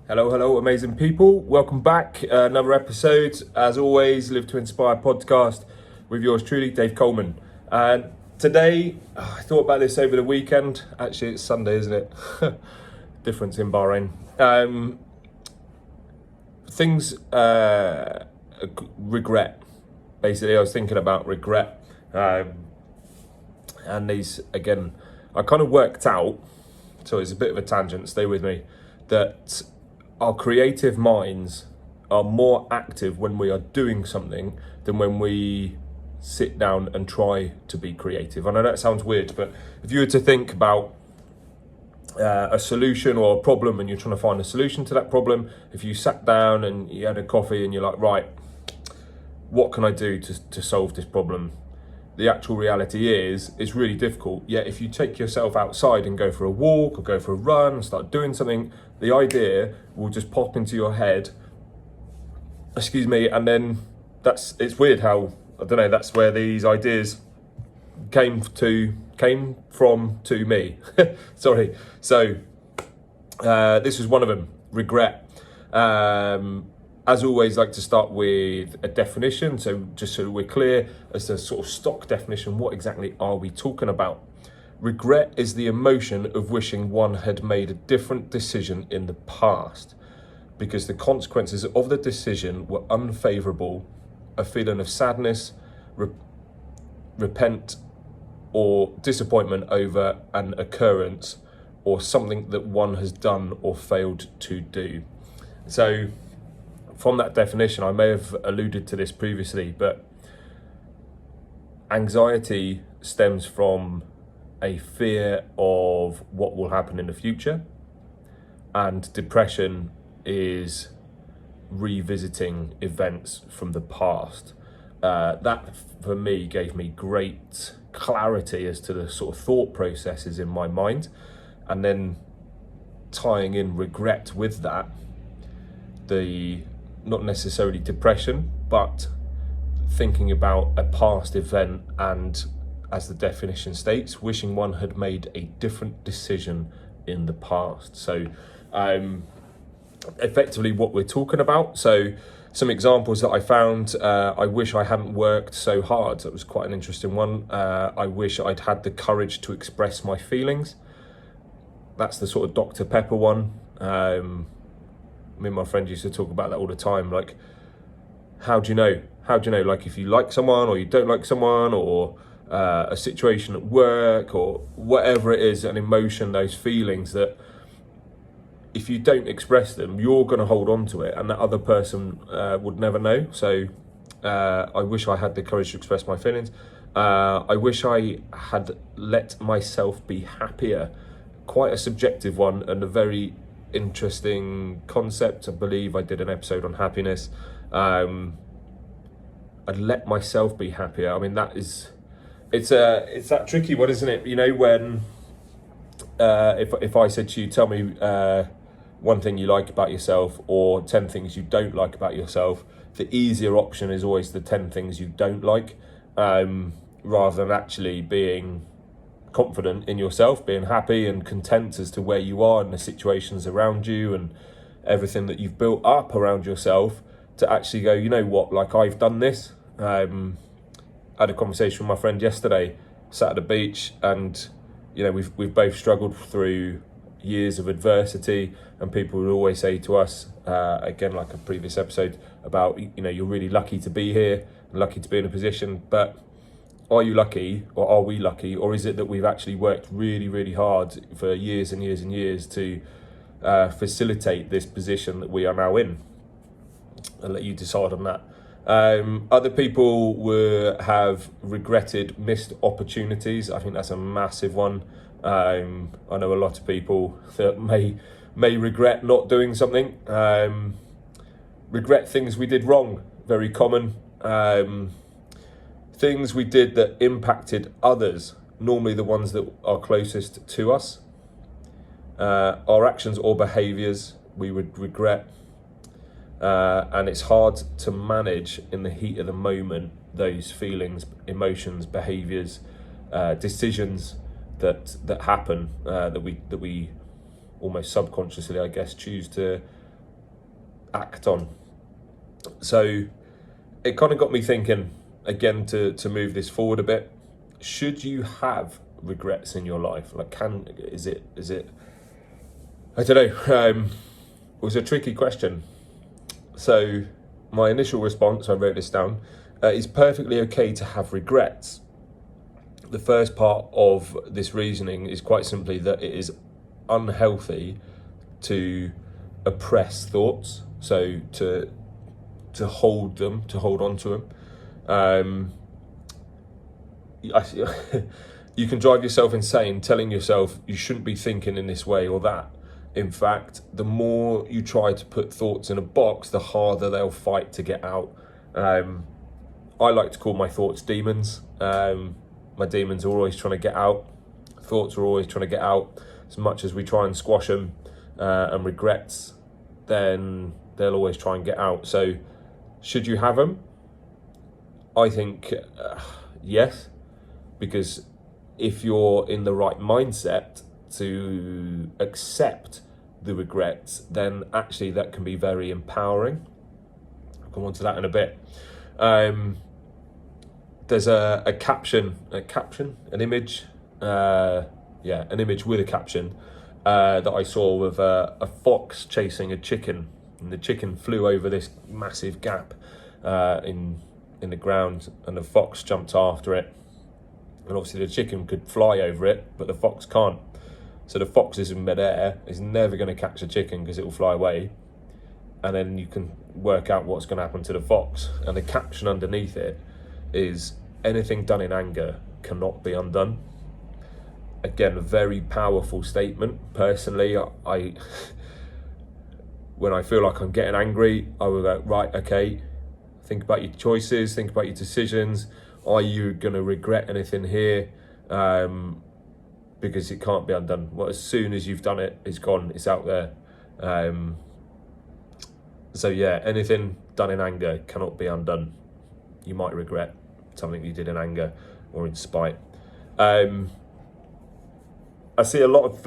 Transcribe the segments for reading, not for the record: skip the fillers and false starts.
Hello, amazing people. Welcome back. Another episode. As always, Live to Inspire podcast with yours truly, Dave Coleman. And today, I thought about this over the weekend. Actually, it's Sunday, isn't it? Difference in Bahrain. Regret. Basically, I was thinking about regret. And these, again, I kind of worked out, so it's a bit of a tangent, stay with me, that our creative minds are more active when we are doing something than when we sit down and try to be creative. I know that sounds weird, but if you were to think about a solution or a problem and you're trying to find a solution to that problem, if you sat down and you had a coffee and you're like, right, what can I do to solve this problem? The actual reality is, it's really difficult. Yet if you take yourself outside and go for a walk or go for a run and start doing something, the idea will just pop into your head, and then it's weird how, I don't know, that's where these ideas came from to me. Sorry. So this was one of them, regret. As always, like to start with a definition. So just so we're clear as to sort of stock definition, what exactly are we talking about? Regret is the emotion of wishing one had made a different decision in the past because the consequences of the decision were unfavorable, a feeling of sadness, repent or disappointment over an occurrence or something that one has done or failed to do. So from that definition, I may have alluded to this previously, but anxiety stems from a fear of what will happen in the future, and depression is revisiting events from the past. That, for me, gave me great clarity as to the sort of thought processes in my mind, and then tying in regret with that, not necessarily depression, but thinking about a past event and, as the definition states, wishing one had made a different decision in the past. So effectively what we're talking about. So some examples that I found, I wish I hadn't worked so hard. That was quite an interesting one. I wish I'd had the courage to express my feelings. That's the sort of Dr. Pepper one. Me and my friend used to talk about that all the time. Like, how do you know? Like, if you like someone or you don't like someone, or a situation at work or whatever it is, an emotion, those feelings that if you don't express them, you're going to hold on to it and that other person would never know. So I wish I had the courage to express my feelings. I wish I had let myself be happier. Quite a subjective one and a very interesting concept. I believe I did an episode on happiness. I'd let myself be happier. I mean, it's that tricky one, isn't it? You know, when if I said to you, tell me one thing you like about yourself or 10 things you don't like about yourself, the easier option is always the 10 things you don't like, rather than actually being confident in yourself, being happy and content as to where you are and the situations around you and everything that you've built up around yourself, to actually go, you know what, like, I've done this. I had a conversation with my friend yesterday, sat at the beach, and you know, we've both struggled through years of adversity, and people would always say to us, again, like a previous episode, about, you know, you're really lucky to be here, lucky to be in a position, but are you lucky, or are we lucky, or is it that we've actually worked really, really hard for years and years and years to facilitate this position that we are now in? I'll let you decide on that. Other people have regretted missed opportunities. I think that's a massive one. I know a lot of people that may regret not doing something. Regret things we did wrong, very common. Things we did that impacted others, normally the ones that are closest to us. Our actions or behaviours we would regret. And it's hard to manage in the heat of the moment those feelings, emotions, behaviours, decisions that happen, that we almost subconsciously, I guess, choose to act on. So it kind of got me thinking again to move this forward a bit. Should you have regrets in your life? Like, is it? I don't know. It was a tricky question. So my initial response, I wrote this down, is perfectly okay to have regrets. The first part of this reasoning is quite simply that it is unhealthy to oppress thoughts, so to hold on to them. You can drive yourself insane telling yourself you shouldn't be thinking in this way or that. In fact, the more you try to put thoughts in a box, the harder they'll fight to get out. I like to call my thoughts demons. My demons are always trying to get out. Thoughts are always trying to get out. As much as we try and squash them, and regrets, then they'll always try and get out. So should you have them? I think yes, because if you're in the right mindset to accept the regrets, then actually that can be very empowering. I'll come on to that in a bit. There's an image, an image with a caption that I saw with a fox chasing a chicken, and the chicken flew over this massive gap in the ground, and the fox jumped after it, and obviously the chicken could fly over it, but the fox can't. So the fox is in midair, is never going to catch the chicken because it will fly away, and then you can work out what's going to happen to the fox. And the caption underneath it is, anything done in anger cannot be undone. Again, a very powerful statement. Personally, I when I feel like I'm getting angry, I will go, right, okay, think about your choices, think about your decisions. Are you going to regret anything here? Because it can't be undone. Well, as soon as you've done it, it's gone, it's out there. So yeah, anything done in anger cannot be undone. You might regret something you did in anger or in spite. I see a lot,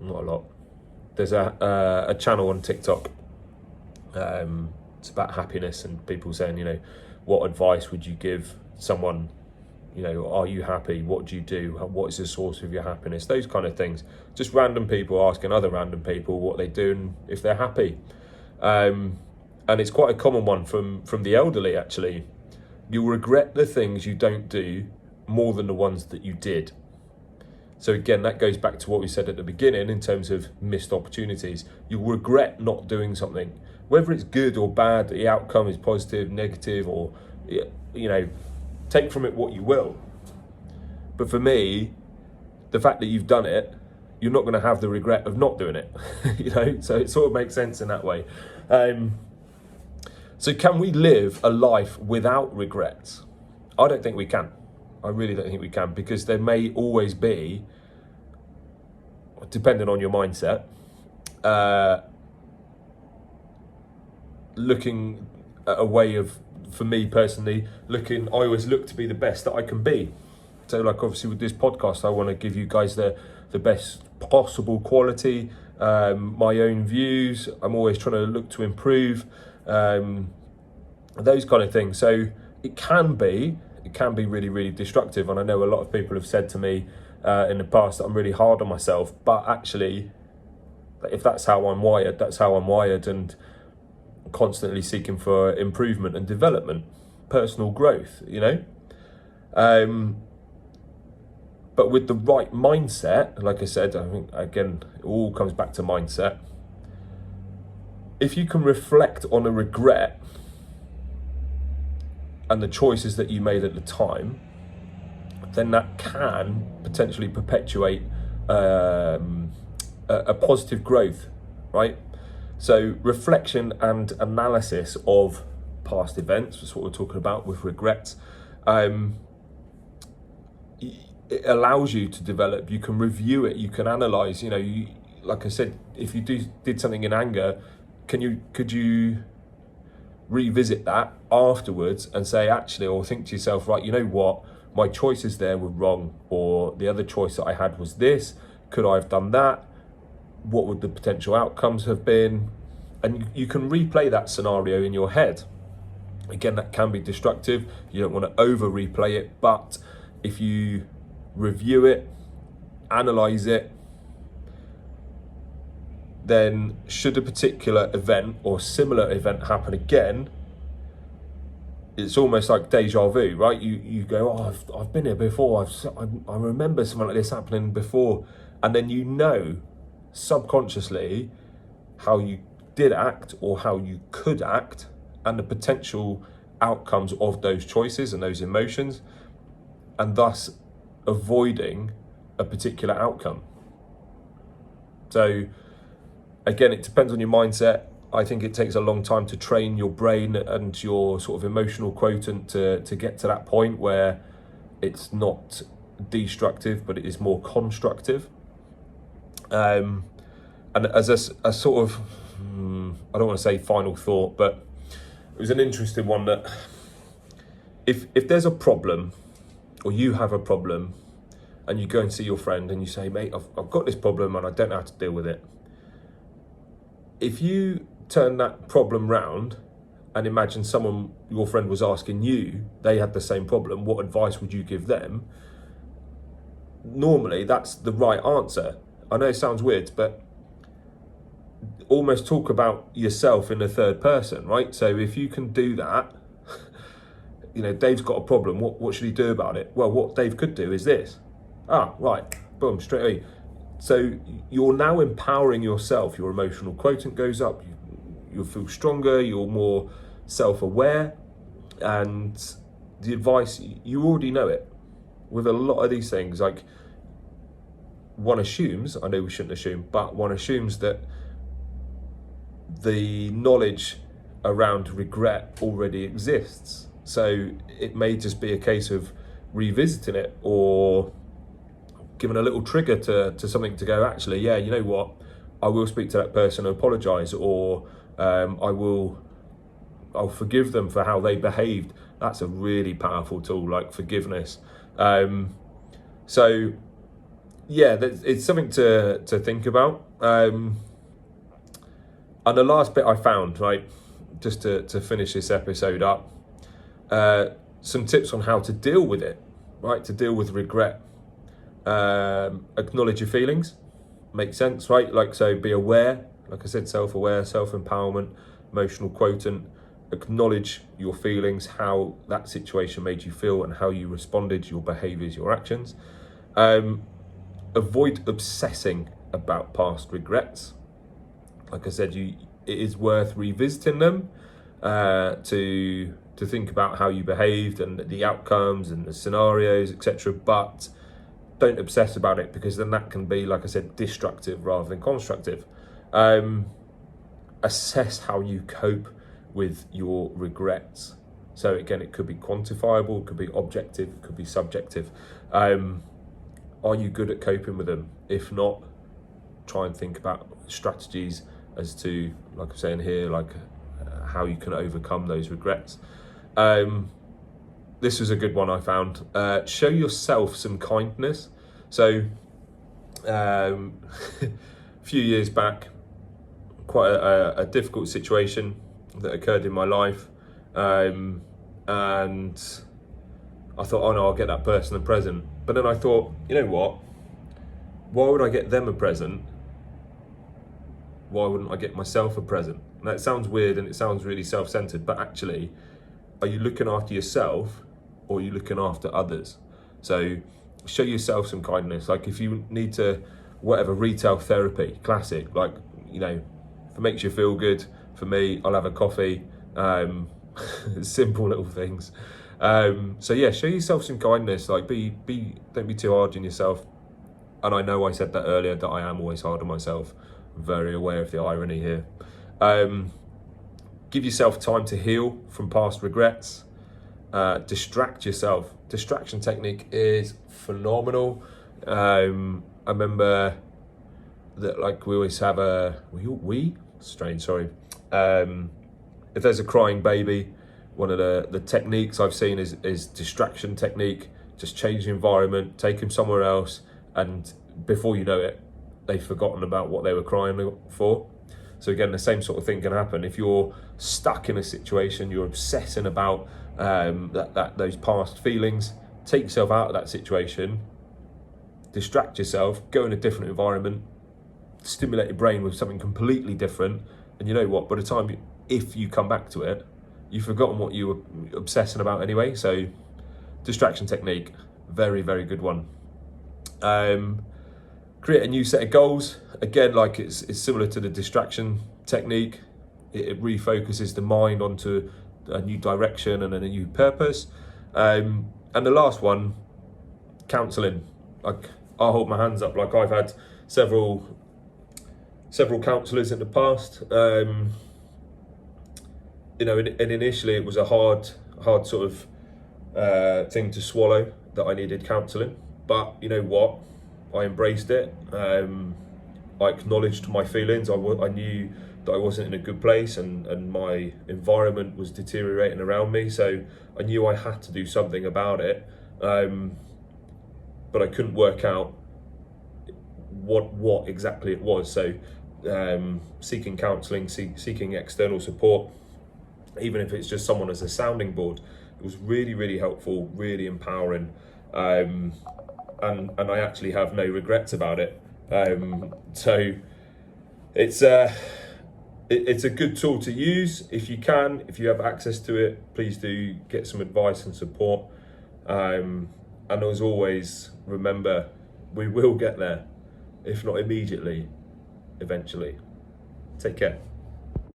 not a lot. There's a channel on TikTok. It's about happiness and people saying, what advice would you give someone? Are you happy? What do you do? What is the source of your happiness? Those kind of things. Just random people asking other random people what they do and if they're happy. And it's quite a common one from the elderly, actually. You'll regret the things you don't do more than the ones that you did. So again, that goes back to what we said at the beginning in terms of missed opportunities. You'll regret not doing something. Whether it's good or bad, the outcome is positive, negative, or, take from it what you will. But for me, the fact that you've done it, you're not going to have the regret of not doing it. So it sort of makes sense in that way. So can we live a life without regrets? I don't think we can. I really don't think we can, because there may always be, depending on your mindset, looking at a way of, for me personally, I always look to be the best that I can be. So like obviously with this podcast, I want to give you guys the best possible quality, my own views. I'm always trying to look to improve, those kind of things. So it can be really, really destructive. And I know a lot of people have said to me in the past that I'm really hard on myself, but actually, if that's how I'm wired, that's how I'm wired, and constantly seeking for improvement and development, personal growth, but with the right mindset, like I said, I think again, it all comes back to mindset. If you can reflect on a regret and the choices that you made at the time, then that can potentially perpetuate a positive growth, right? So reflection and analysis of past events, that's what we're talking about with regrets. It allows you to develop. You can review it. You can analyze. Like I said, if you did something in anger, could you revisit that afterwards and say, actually, or think to yourself, right, you know what, my choices there were wrong, or the other choice that I had was this. Could I have done that? what would the potential outcomes have been? And you can replay that scenario in your head. Again, that can be destructive. You don't want to over replay it, but if you review it, analyze it, then should a particular event or similar event happen again, it's almost like deja vu, right? You go, oh, I've been here before. I remember something like this happening before, and then you know subconsciously how you did act or how you could act, and the potential outcomes of those choices and those emotions, and thus avoiding a particular outcome. So again, it depends on your mindset. I think it takes a long time to train your brain and your sort of emotional quotient to get to that point where it's not destructive, but it is more constructive. And as a sort of, I don't want to say final thought, but it was an interesting one that if there's a problem, or you have a problem, and you go and see your friend and you say, mate, I've got this problem and I don't know how to deal with it. If you turn that problem round and imagine someone, your friend was asking you, they had the same problem, what advice would you give them? Normally, that's the right answer. I know it sounds weird, but almost talk about yourself in the third person, right? So if you can do that, you know, Dave's got a problem, what should he do about it? Well, what Dave could do is this. Ah, right, boom, straight away. So you're now empowering yourself, your emotional quotient goes up, you'll feel stronger, you're more self-aware, and the advice, you already know it. With a lot of these things, like one assumes, I know we shouldn't assume, but one assumes that the knowledge around regret already exists. So it may just be a case of revisiting it or giving a little trigger to something to go, actually, yeah, you know what, I will speak to that person and apologise, or I'll forgive them for how they behaved. That's a really powerful tool, like forgiveness. So yeah, it's something to think about. And the last bit I found, right, just to finish this episode up, some tips on how to deal with it, right, to deal with regret. Acknowledge your feelings, makes sense, right? Like, so be aware, like I said, self-aware, self-empowerment, emotional quotient. Acknowledge your feelings, how that situation made you feel and how you responded, your behaviours, your actions. Avoid obsessing about past regrets. Like I said, it is worth revisiting them to think about how you behaved and the outcomes and the scenarios, etc. But don't obsess about it, because then that can be, like I said, destructive rather than constructive. Assess how you cope with your regrets. So again, it could be quantifiable, it could be objective, it could be subjective. Are you good at coping with them? If not, try and think about strategies as to, like I'm saying here, like how you can overcome those regrets. This was a good one I found. Show yourself some kindness. So a few years back, quite a difficult situation that occurred in my life, and I thought, oh no, I'll get that person a present. But then I thought, you know what, why would I get them a present? Why wouldn't I get myself a present? And that sounds weird and it sounds really self-centered, but actually, are you looking after yourself or are you looking after others? So show yourself some kindness. Like if you need to, whatever, retail therapy, classic, like, you know, if it makes you feel good, for me, I'll have a coffee, simple little things. So yeah, show yourself some kindness, like don't be too hard on yourself. And I know I said that earlier, that I am always hard on myself. I'm very aware of the irony here. Give yourself time to heal from past regrets. Distract yourself. Distraction technique is phenomenal. I remember that, like, we always have if there's a crying baby, one of the techniques I've seen is distraction technique. Just change the environment, take him somewhere else, and before you know it, they've forgotten about what they were crying for. So again, the same sort of thing can happen if you're stuck in a situation, you're obsessing about those past feelings. Take yourself out of that situation, distract yourself, go in a different environment, stimulate your brain with something completely different, and you know what, by the time if you come back to it, you've forgotten what you were obsessing about anyway. So distraction technique, very, very good one. Create a new set of goals. Again, like it's similar to the distraction technique. It refocuses the mind onto a new direction and a new purpose. And the last one, counselling. Like, I'll hold my hands up. Like, I've had several counsellors in the past. You know, and initially it was a hard sort of thing to swallow that I needed counselling. But you know what? I embraced it. I acknowledged my feelings. I knew that I wasn't in a good place, and my environment was deteriorating around me. So I knew I had to do something about it. But I couldn't work out what exactly it was. So seeking counselling, seeking external support, even if it's just someone as a sounding board, it was really, really helpful, really empowering. And I actually have no regrets about it. So it's a good tool to use if you can. If you have access to it, please do get some advice and support. And as always, remember, we will get there, if not immediately, eventually. Take care.